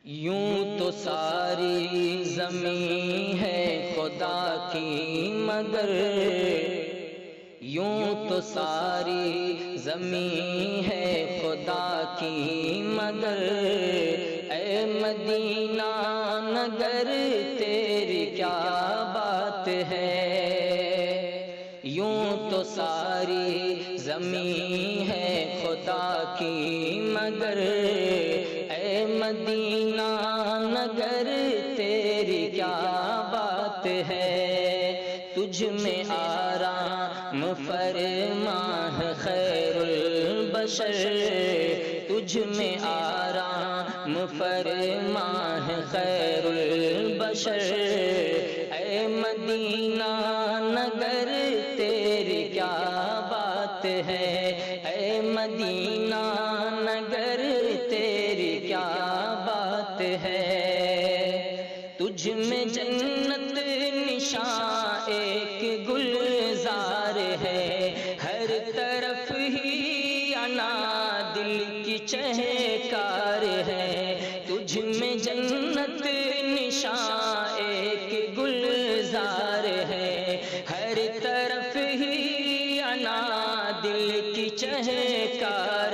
یوں تو ساری زمین ہے خدا کی مگر، یوں تو ساری زمین ہے خدا کی مگر، اے مدینہ نگر تیری کیا بات ہے۔ یوں تو ساری زمین ہے خدا کی مگر، اے مدینہ نگر تیری کیا بات ہے۔ تجھ میں آرام فرما ہے خیر البشر، تجھ میں آرام فرما ہے خیر البشر، اے مدینہ نگر تیری کیا بات ہے، اے مدینہ نگر تیری کیا بات ہے۔ تجھ میں جنت نشاں ایک گلزار ہے، ہر طرف ہی انا دل کی چہکار ہے۔ تجھ میں جنت نشاں ایک گلزار ہے، ہر طرف ہی انا دل کی چہکار